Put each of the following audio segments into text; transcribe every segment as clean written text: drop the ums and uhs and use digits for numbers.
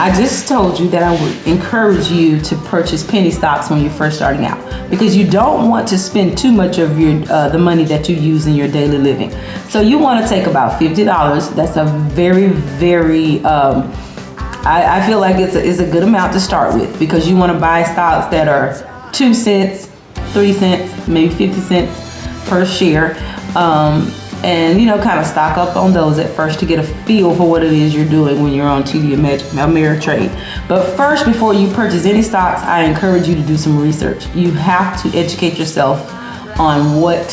I just told you that I would encourage you to purchase penny stocks when you're first starting out, because you don't want to spend too much of your the money that you use in your daily living. So you want to take about $50. That's a very, very I feel like it's a good amount to start with, because you want to buy stocks that are 2 cents, 3 cents, maybe 50 cents per share. And kind of stock up on those at first to get a feel for what it is you're doing when you're on TD Ameritrade. But first, before you purchase any stocks, I encourage you to do some research. You have to educate yourself on what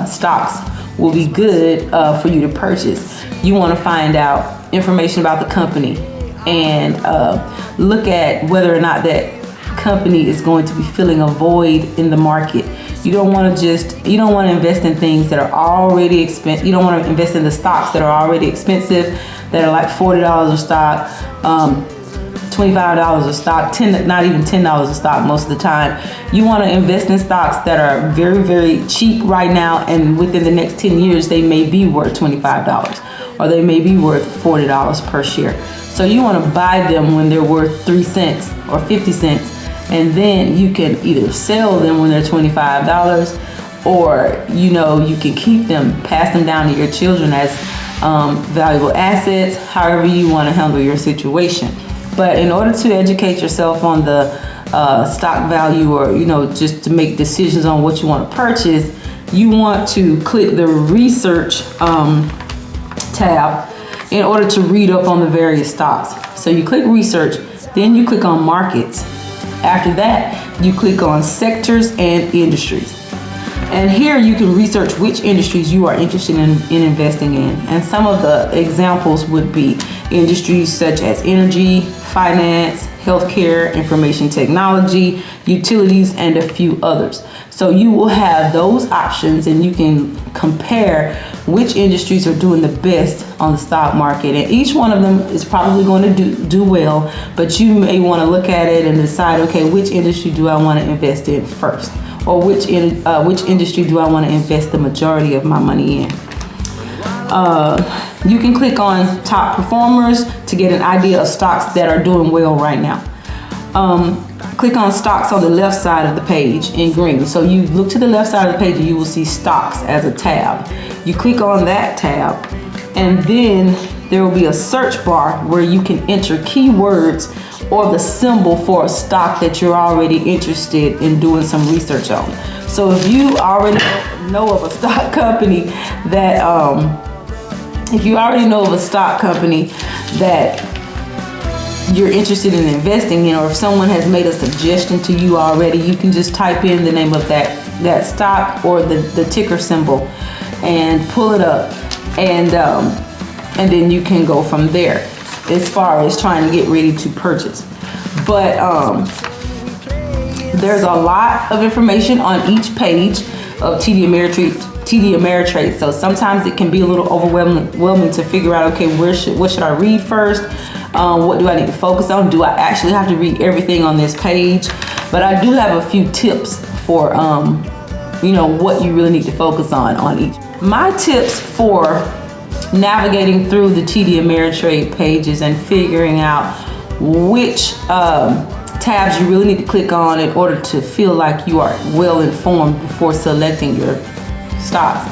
stocks will be good for you to purchase. You want to find out information about the company and look at whether or not that company is going to be filling a void in the market. You don't want to invest in things that are already expensive. You don't want to invest in the stocks that are already expensive, that are like $40 a stock, $25 a stock, not even $10 a stock most of the time. You want to invest in stocks that are very, very cheap right now, and within the next 10 years, they may be worth $25 or they may be worth $40 per share. So you want to buy them when they're worth 3 cents or 50 cents. And then you can either sell them when they're $25, or you can keep them, pass them down to your children as valuable assets, however you want to handle your situation. But in order to educate yourself on the stock value, or just to make decisions on what you want to purchase, you want to click the research tab in order to read up on the various stocks. So you click research, then you click on markets. After that, you click on sectors and industries. And here you can research which industries you are interested in investing in. And some of the examples would be industries such as energy, finance, healthcare, information technology, utilities, and a few others. So you will have those options, and you can compare which industries are doing the best on the stock market. And each one of them is probably going to do well, but you may want to look at it and decide, okay, which industry do I want to invest in first? Or which industry do I want to invest the majority of my money in? You can click on top performers to get an idea of stocks that are doing well right now. Click on stocks on the left side of the page in green. So you look to the left side of the page and you will see stocks as a tab. You click on that tab, and then there will be a search bar where you can enter keywords or the symbol for a stock that you're already interested in doing some research on. So if you already know of a stock company that you're interested in investing in, or if someone has made a suggestion to you already, you can just type in the name of that stock or the ticker symbol and pull it up, and then you can go from there as far as trying to get ready to purchase. But there's a lot of information on each page of TD Ameritrade. So sometimes it can be a little overwhelming to figure out, okay, what should I read first? What do I need to focus on? Do I actually have to read everything on this page? But I do have a few tips for what you really need to focus on each. My tips for navigating through the TD Ameritrade pages and figuring out which tabs you really need to click on in order to feel like you are well informed before selecting your stocks.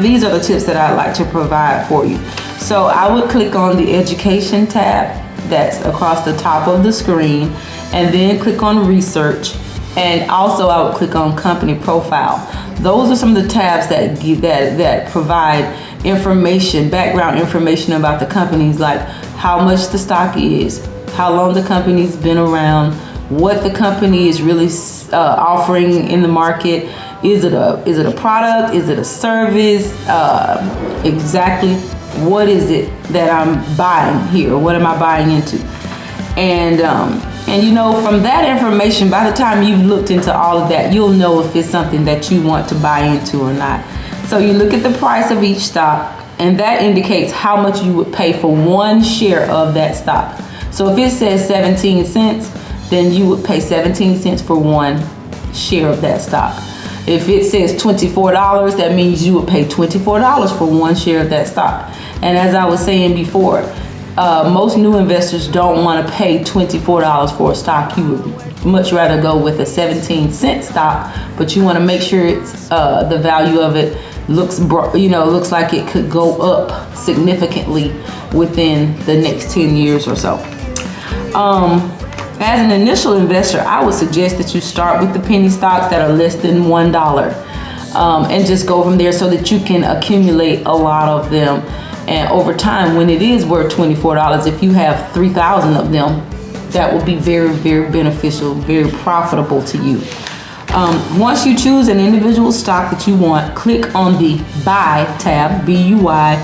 These are the tips that I like to provide for you. So I would click on the education tab that's across the top of the screen, and then click on research, and also I would click on company profile. Those are some of the tabs that provide information, background information about the companies, like how much the stock is, how long the company's been around, what the company is really offering in the market. Is it a product? Is it a service? Exactly what is it that I'm buying here? What am I buying into? And from that information, by the time you've looked into all of that, you'll know if it's something that you want to buy into or not. So you look at the price of each stock, and that indicates how much you would pay for one share of that stock. So if it says 17 cents, then you would pay 17 cents for one share of that stock. If it says $24, that means you would pay $24 for one share of that stock. And as I was saying before, most new investors don't want to pay $24 for a stock. You would much rather go with a 17-cent stock, but you want to make sure it's the value of it looks like it could go up significantly within the next 10 years or so. As an initial investor, I would suggest that you start with the penny stocks that are less than $1, and just go from there so that you can accumulate a lot of them. And over time, when it is worth $24, if you have 3,000 of them, that will be very, very beneficial, very profitable to you. Once you choose an individual stock that you want, click on the Buy tab, B-U-Y,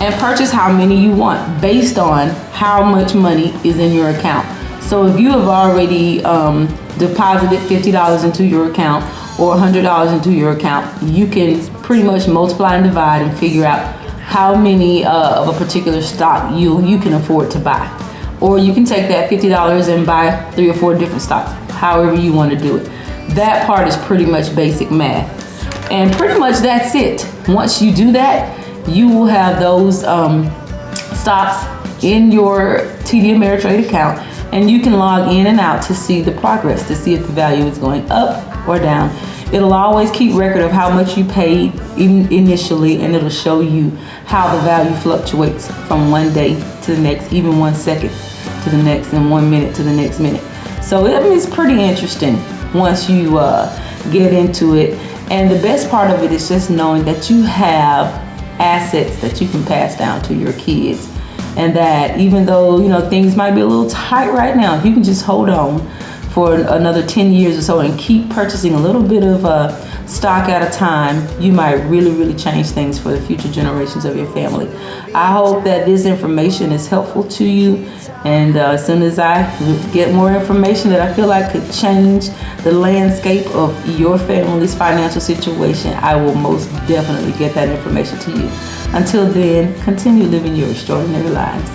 and purchase how many you want based on how much money is in your account. So if you have already deposited $50 into your account or $100 into your account, you can pretty much multiply and divide and figure out how many of a particular stock you can afford to buy. Or you can take that $50 and buy 3 or 4 different stocks, however you want to do it. That part is pretty much basic math. And pretty much that's it. Once you do that, you will have those stocks in your TD Ameritrade account, and you can log in and out to see the progress, to see if the value is going up or down. It'll always keep record of how much you paid initially, and it'll show you how the value fluctuates from one day to the next, even 1 second to the next, and 1 minute to the next minute. So it's pretty interesting once you get into it. And the best part of it is just knowing that you have assets that you can pass down to your kids, and that even though things might be a little tight right now, if you can just hold on for another 10 years or so and keep purchasing a little bit of stock at a time, you might really, really change things for the future generations of your family. I hope that this information is helpful to you, and as soon as I get more information that I feel like could change the landscape of your family's financial situation, I will most definitely get that information to you. Until then, continue living your extraordinary lives.